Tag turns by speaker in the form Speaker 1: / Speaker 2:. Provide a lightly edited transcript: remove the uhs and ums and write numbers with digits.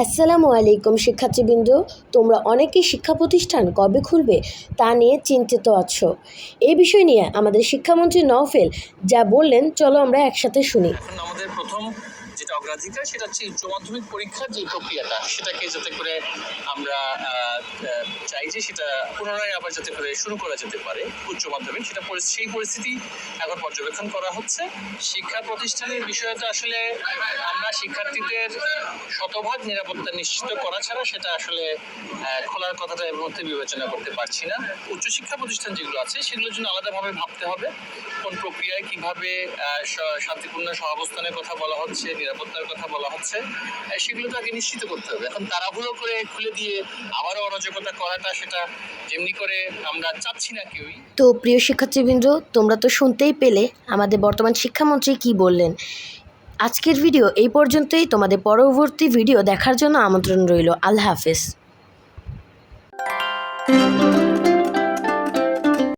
Speaker 1: আসসালামু আলাইকুম শিক্ষার্থীবৃন্দ, তোমরা অনেকেই শিক্ষা প্রতিষ্ঠান কবে খুলবে তা নিয়ে চিন্তিত আছো। এই বিষয় নিয়ে আমাদের শিক্ষামন্ত্রী নওফেল যা বললেন, চলো আমরা একসাথে শুনি।
Speaker 2: এখন আমাদের প্রথম যেটা অগ্রাধিকার সেটা হচ্ছে উচ্চ মাধ্যমিক পরীক্ষার যে প্রক্রিয়াটা, সেটাকে যাতে করে আমরা চাই যে সেটা পুনরায় আবার যাতে করে শুরু করা যেতে পারে উচ্চ মাধ্যমিক, সেটা সেই পরিস্থিতি এখন পর্যবেক্ষণ করা হচ্ছে। শিক্ষা প্রতিষ্ঠানের বিষয়টা আসলে আমরা শিক্ষার্থীদের শতভাগ নিরাপত্তা নিশ্চিত করা ছাড়া সেটা আসলে খোলার কথাটা এর মধ্যে বিবেচনা করতে পারছি না। উচ্চশিক্ষা প্রতিষ্ঠান যেগুলো আছে সেগুলোর জন্য আলাদাভাবে ভাবতে হবে কোন প্রক্রিয়ায় কিভাবে শান্তিপূর্ণ সহাবস্থানের কথা বলা হচ্ছে, নিরাপত্তার কথা বলা হচ্ছে, সেগুলো তো আগে নিশ্চিত করতে হবে। এখন তাড়াহুড়ো করে খুলে দিয়ে আবারও অরাজকতা করাটা, সেটা যেমনি করে আমরা চাচ্ছি না কেউই।
Speaker 1: তো প্রিয় শিক্ষার্থীবৃন্দ, তোমরা তো শুনতেই পেলে আমাদের বর্তমান শিক্ষামন্ত্রী কি বললেন। আজকের ভিডিও এই পর্যন্তই। তোমাদের পরবর্তী ভিডিও দেখার জন্য আমন্ত্রণ রইল। আল্লাহ হাফেজ।